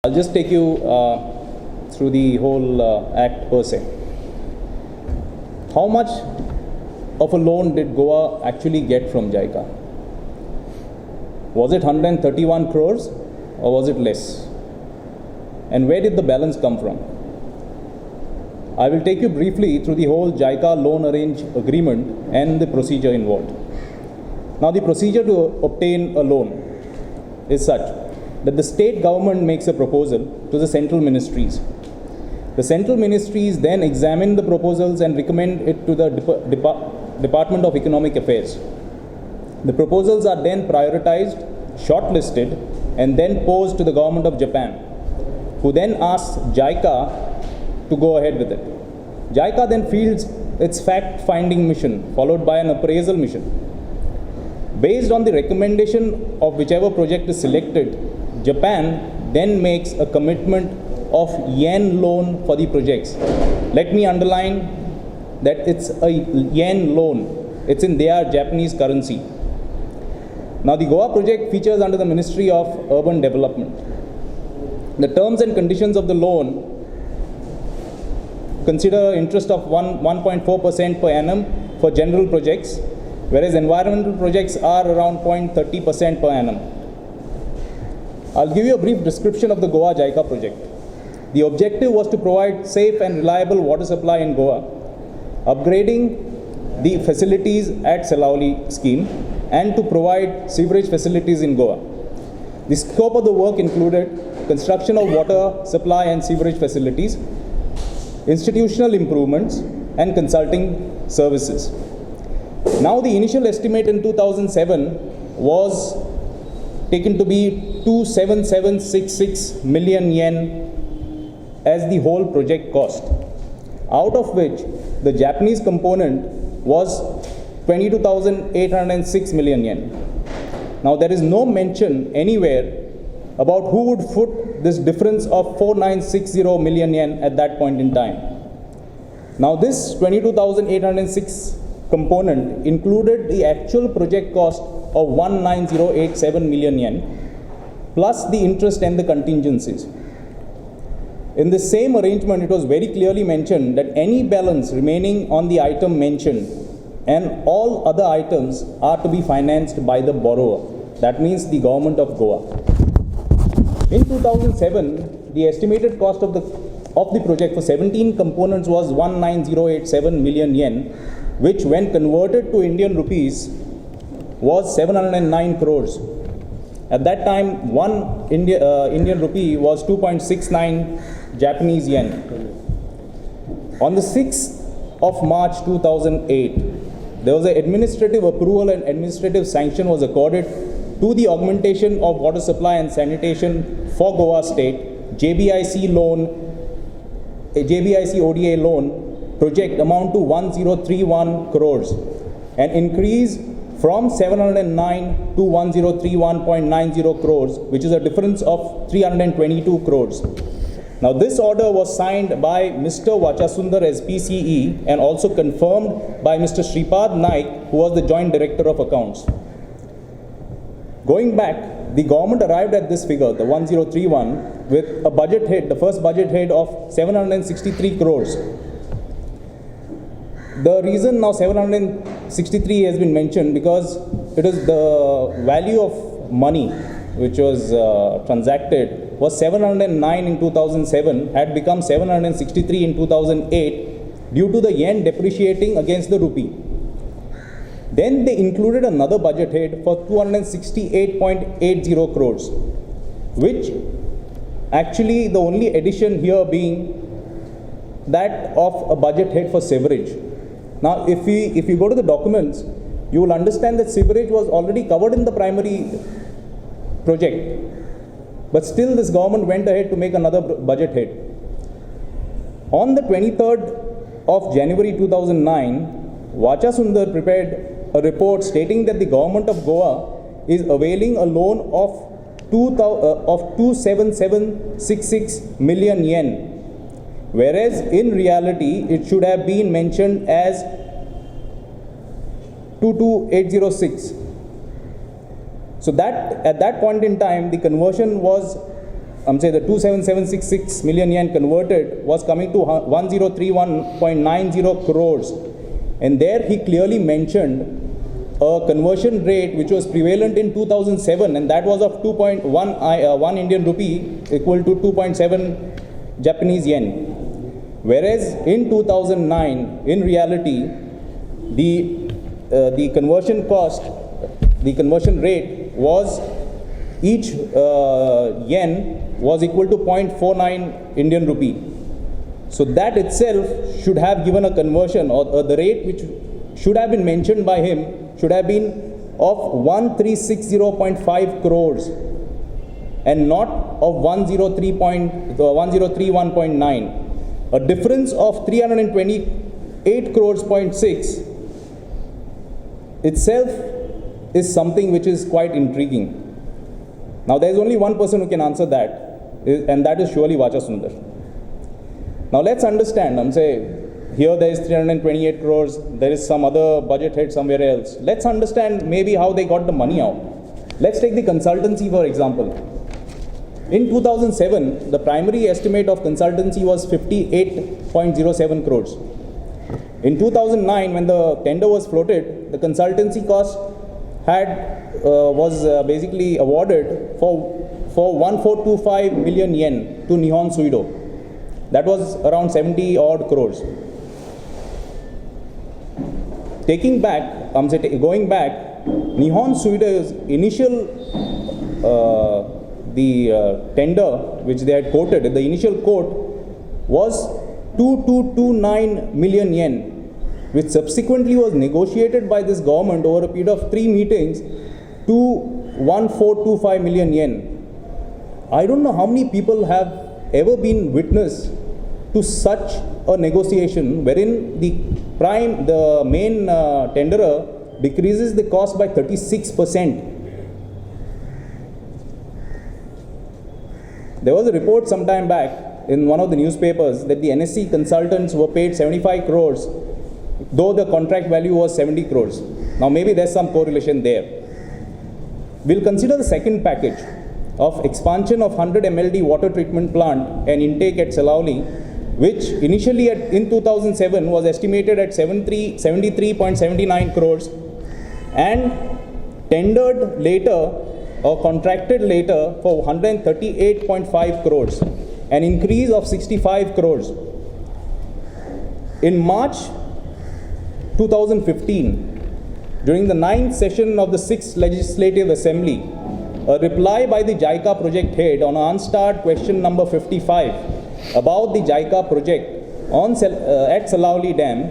I'll just take you through the whole act per se. How much of a loan did Goa actually get from Jica? Was it 131 crores or was it less? And where did the balance come from? I will take you briefly through the whole Jica loan arrange agreement and the procedure involved. Now, the procedure to obtain a loan is such that the state government makes a proposal to the central ministries. The central ministries then examine the proposals and recommend it to the Department of Economic Affairs. The proposals are then prioritized, shortlisted, and then posed to the government of Japan, who then asks Jica to go ahead with it. Jica then fields its fact-finding mission, followed by an appraisal mission. Based on the recommendation of whichever project is selected, Japan then makes a commitment of yen loan for the projects. Let me underline that it's a yen loan. It's in their Japanese currency. Now, the Goa project features under the Ministry of Urban Development. The terms and conditions of the loan consider interest of 1.4% per annum for general projects, whereas environmental projects are around 0.30% per annum. I'll give you a brief description of the Goa Jica project. The objective was to provide safe and reliable water supply in Goa, upgrading the facilities at Salauli scheme, and to provide sewerage facilities in Goa. The scope of the work included construction of water supply and sewerage facilities, institutional improvements, and consulting services. Now, the initial estimate in 2007 was taken to be 27766 million yen as the whole project cost, out of which the Japanese component was 22,806 million yen. Now, there is no mention anywhere about who would foot this difference of 4960 million yen at that point in time. Now, this 22,806 component included the actual project cost of 19087 million yen plus the interest and the contingencies. In the same arrangement, it was very clearly mentioned that any balance remaining on the item mentioned and all other items are to be financed by the borrower. That means the government of Goa. In 2007, the estimated cost of the project for 17 components was 19087 million yen, which when converted to Indian rupees was 709 crores. At that time, one Indian rupee was 2.69 Japanese yen. On the 6th of March 2008, there was an administrative approval and administrative sanction was accorded to the augmentation of water supply and sanitation for Goa State, JBIC ODA loan project amount to 1031 crores, an increase from 709 to 1031.90 crores, which is a difference of 322 crores. Now, this order was signed by Mr. Vachasundar SPCE and also confirmed by Mr. Shripad Naik, who was the Joint Director of Accounts. Going back, the government arrived at this figure, the 1031, with a budget head, the first budget head of 763 crores. The reason now 763 has been mentioned because it is the value of money which was transacted was 709 in 2007, had become 763 in 2008 due to the yen depreciating against the rupee. Then they included another budget head for 268.80 crores, which actually the only addition here being that of a budget head for sewerage. Now, if you go to the documents, you will understand that sewerage was already covered in the primary project, but still this government went ahead to make another budget head. On the 23rd of January 2009, Vachasundar prepared a report stating that the government of Goa is availing a loan of 27766 million yen, whereas in reality it should have been mentioned as 22806. So that at that point in time, the conversion was say the 27766 million yen converted was coming to 1031.90 crores. And there he clearly mentioned a conversion rate which was prevalent in 2007, and that was of 1 Indian rupee equal to 2.7 Japanese yen. Whereas in 2009, in reality, the conversion cost, the conversion rate was each yen was equal to 0.49 Indian rupee. So that itself should have given a conversion, or the rate which should have been mentioned by him should have been of 1360.5 crores and not of 1031.9. A difference of 328 crores point 6 itself is something which is quite intriguing. Now there is only one person who can answer that, and that is surely Vacha Sundar. Now let's understand, here there is 328 crores, there is some other budget head somewhere else. Let's understand maybe how they got the money out. Let's take the consultancy for example. In 2007, the primary estimate of consultancy was 58.07 crores. In 2009, when the tender was floated, the consultancy cost was basically awarded for 1425 million yen to Nihon Suido. That was around 70 odd crores. Going back, Nihon Suido's initial tender which they had quoted, the initial quote was 2229 million yen, which subsequently was negotiated by this government over a period of 3 meetings to 1425 million yen. I don't know how many people have ever been witness to such a negotiation wherein the main tenderer decreases the cost by 36%. There was a report some time back in one of the newspapers that the NSC consultants were paid 75 crores, though the contract value was 70 crores. Now maybe there's some correlation there. We'll consider the second package of expansion of 100 MLD water treatment plant and intake at Salauli, which initially in 2007 was estimated at 73.79 crores and tendered later or contracted later for 138.5 crores, an increase of 65 crores. In March 2015, during the 9th session of the 6th Legislative Assembly, a reply by the Jica project head on unstarred question number 55 about the Jica project at Salauli Dam,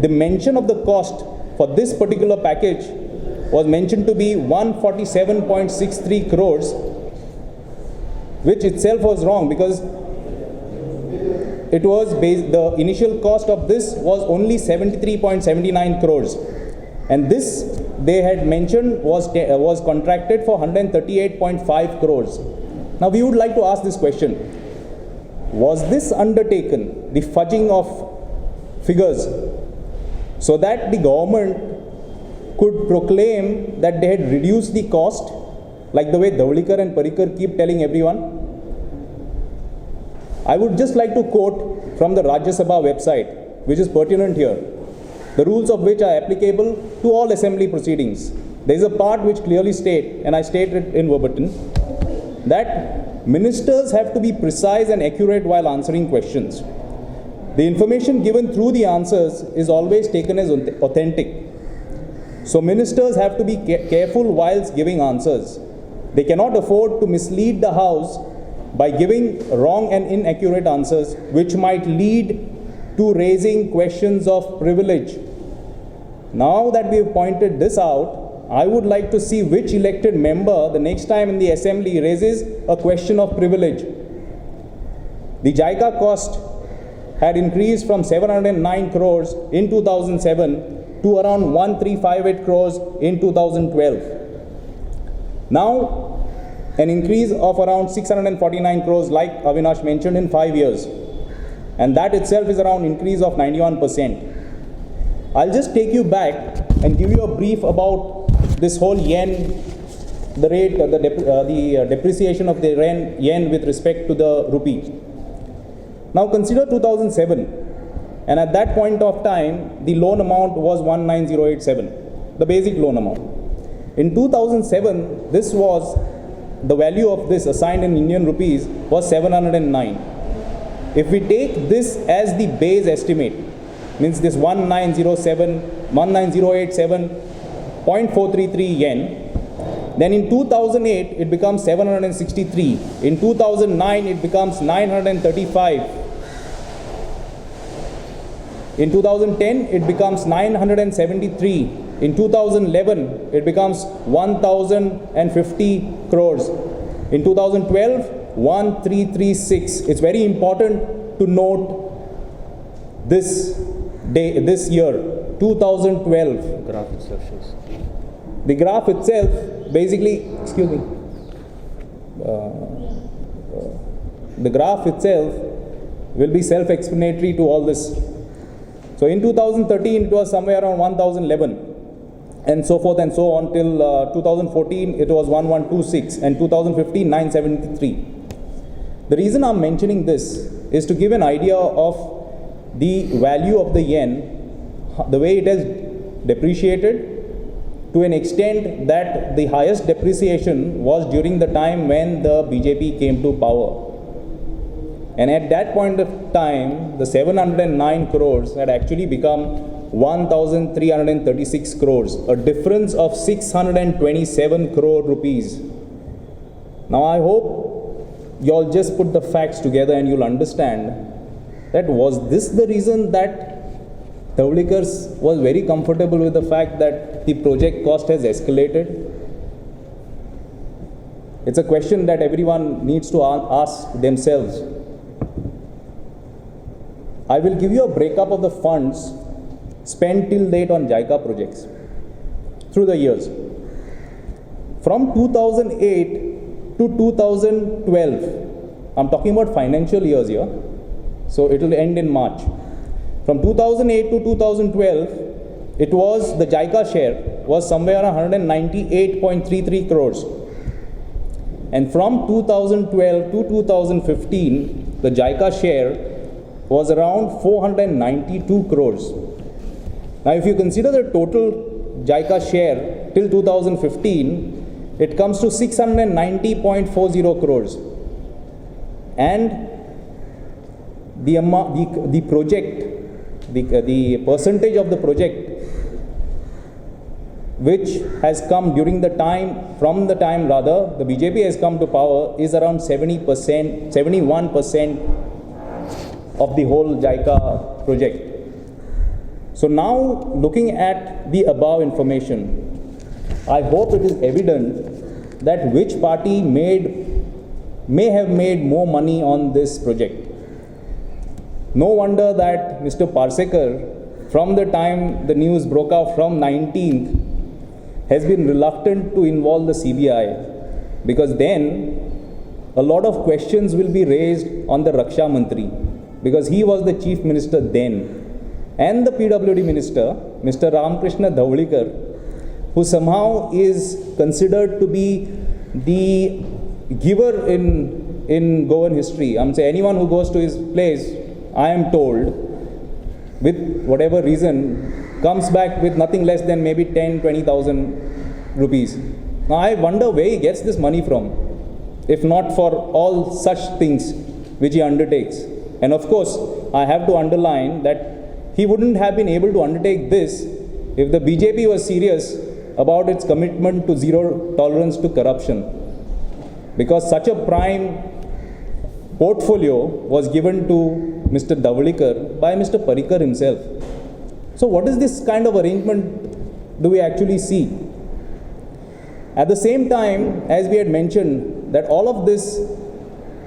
the mention of the cost for this particular package was mentioned to be 147.63 crores, which itself was wrong because it was the initial cost of this was only 73.79 crores, and this they had mentioned was contracted for 138.5 crores. Now we would like to ask this question: was this undertaken, the fudging of figures, so that the government could proclaim that they had reduced the cost, like the way Davalikar and Parikar keep telling everyone? I would just like to quote from the Rajya Sabha website, which is pertinent here, the rules of which are applicable to all assembly proceedings. There is a part which clearly states, and I state it in verbatim, that ministers have to be precise and accurate while answering questions. The information given through the answers is always taken as authentic. So ministers have to be careful whilst giving answers. They cannot afford to mislead the House by giving wrong and inaccurate answers, which might lead to raising questions of privilege. Now that we have pointed this out, I would like to see which elected member the next time in the assembly raises a question of privilege. The Jica cost had increased from 709 crores in 2007 to around 1358 crores in 2012. Now, an increase of around 649 crores, like Avinash mentioned, in 5 years. And that itself is around increase of 91%. I'll just take you back and give you a brief about this whole yen the rate, the depreciation of the yen with respect to the rupee. Now consider 2007, and at that point of time, the loan amount was 19087, the basic loan amount. In 2007, this was, the value of this assigned in Indian rupees was 709. If we take this as the base estimate, means this 19087.433 yen, then in 2008 it becomes 763, in 2009 it becomes 935, in 2010 it becomes 973, in 2011 it becomes 1050 crores, in 2012 1336. It's very important to note this year 2012. Graph itself shows. The graph itself basically, excuse me, the graph itself will be self-explanatory to all this. So in 2013 it was somewhere around 1011 and so forth and so on till 2014 it was 1126 and 2015 973. The reason I'm mentioning this is to give an idea of the value of the yen, the way it has depreciated, to an extent that the highest depreciation was during the time when the BJP came to power. And at that point of time, the 709 crores had actually become 1,336 crores, a difference of 627 crore rupees. Now I hope you all just put the facts together and you'll understand that was this the reason that Davlikar was very comfortable with the fact that the project cost has escalated? It's a question that everyone needs to ask themselves. I will give you a breakup of the funds spent till date on Jica projects through the years. From 2008 to 2012, I'm talking about financial years here, so it will end in March. From 2008 to 2012, it was, the Jica share was somewhere around 198.33 crores. And from 2012 to 2015, the Jica share was around 492 crores. Now if you consider the total Jica share till 2015, it comes to 690.40 crores. And the project, the percentage of the project which has come during the time, from the time rather, the BJP has come to power is around 70%, 71% of the whole Jica project. So now looking at the above information, I hope it is evident that which party may have made more money on this project. No wonder that Mr. Parsekar, from the time the news broke out from 19th, has been reluctant to involve the CBI, because then a lot of questions will be raised on the Raksha Mantri, because he was the Chief Minister then, and the PWD Minister, Mr. Ramakrishna Davlikar, who somehow is considered to be the giver in Goan history. I'm saying anyone who goes to his place, I am told, with whatever reason, comes back with nothing less than maybe 10-20,000 rupees. Now I wonder where he gets this money from, if not for all such things which he undertakes. And of course, I have to underline that he wouldn't have been able to undertake this if the BJP was serious about its commitment to zero tolerance to corruption. Because such a prime portfolio was given to Mr. Davlikar by Mr. Parrikar himself. So what is this kind of arrangement do we actually see? At the same time, as we had mentioned, that all of this,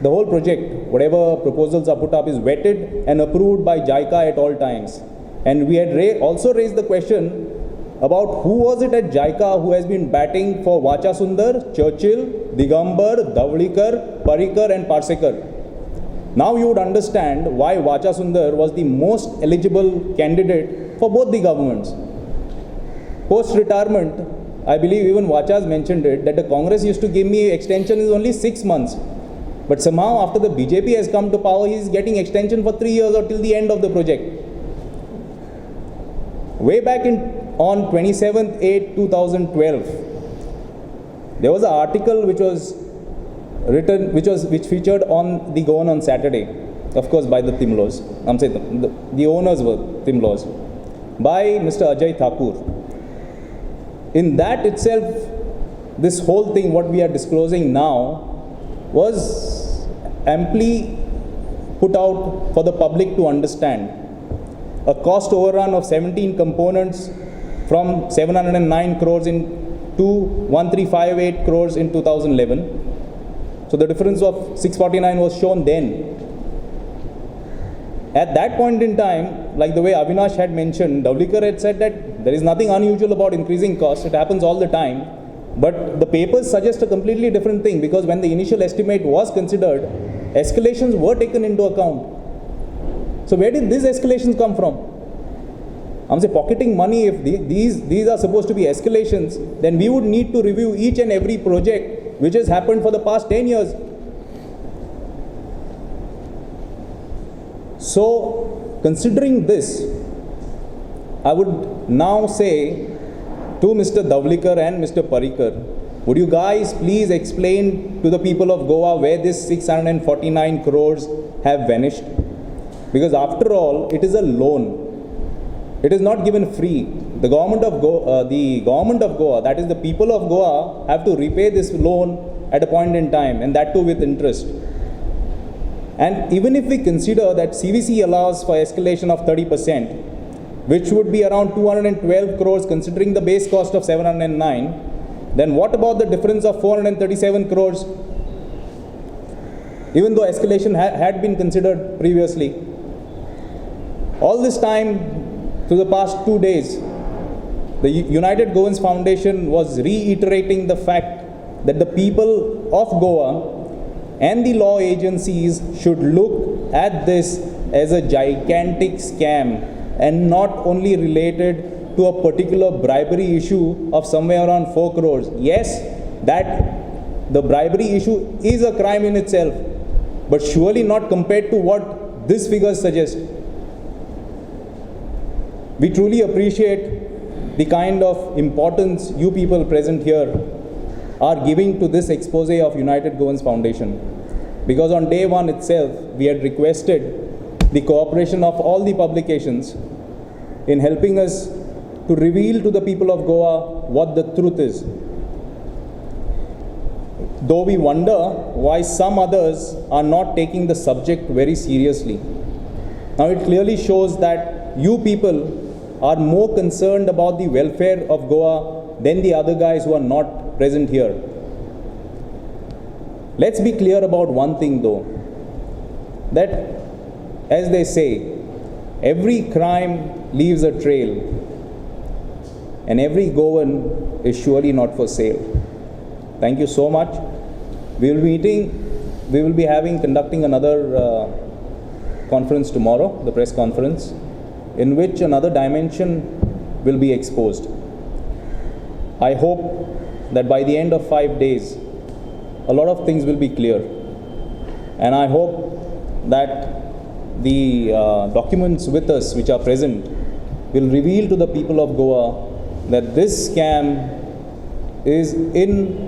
the whole project, whatever proposals are put up, is vetted and approved by Jica at all times. And we had also raised the question about who was it at Jica who has been batting for Vacha Sundar, Churchill, Digambar, Davlikar, Parrikar and Parsekar. Now you would understand why Vacha Sundar was the most eligible candidate for both the governments. Post-retirement, I believe even Vachas mentioned it, that the Congress used to give me extension is only 6 months. But somehow after the BJP has come to power, he is getting extension for 3 years or till the end of the project. Way back on 27/8/2012, there was an article which was written, which featured on the Goan on Saturday, of course by the Timlos. I'm saying the owners were Timlos, by Mr. Ajay Thakur. In that itself, this whole thing, what we are disclosing now, was amply put out for the public to understand. A cost overrun of 17 components from 709 crores in to 1358 crores in 2011. So the difference of 649 was shown then. At that point in time, like the way Avinash had mentioned, Davlikar had said that there is nothing unusual about increasing costs, it happens all the time. But the papers suggest a completely different thing, because when the initial estimate was considered, escalations were taken into account. So where did these escalations come from? I'm saying pocketing money, if these are supposed to be escalations, then we would need to review each and every project which has happened for the past 10 years. So, considering this, I would now say to Mr. Davlikar and Mr. Parikar, would you guys please explain to the people of Goa where this 649 crores have vanished? Because after all, it is a loan. It is not given free. The government of Goa, that is the people of Goa, have to repay this loan at a point in time, and that too with interest. And even if we consider that CVC allows for escalation of 30%, which would be around 212 crores considering the base cost of 709, then what about the difference of 437 crores, even though escalation had been considered previously? All this time, through the past 2 days, the United Goans Foundation was reiterating the fact that the people of Goa and the law agencies should look at this as a gigantic scam and not only related to a particular bribery issue of somewhere around 4 crores. Yes, that the bribery issue is a crime in itself, but surely not compared to what this figure suggests. We truly appreciate the kind of importance you people present here are giving to this expose of United Goans Foundation. Because on day one itself, we had requested the cooperation of all the publications in helping us to reveal to the people of Goa what the truth is. Though we wonder why some others are not taking the subject very seriously. Now it clearly shows that you people are more concerned about the welfare of Goa than the other guys who are not present here. Let's be clear about one thing though, that as they say, every crime leaves a trail and every Goan is surely not for sale. Thank you so much. We will be conducting another conference tomorrow, the press conference, in which another dimension will be exposed. I hope that by the end of 5 days, a lot of things will be clear. And I hope that the documents with us which are present will reveal to the people of Goa that this scam is in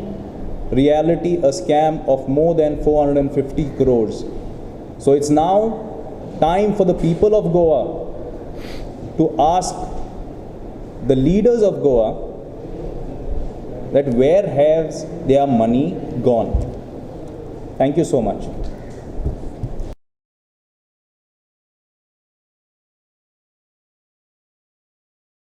reality a scam of more than 450 crores. So it's now time for the people of Goa to ask the leaders of Goa that where has their money gone. Thank you so much.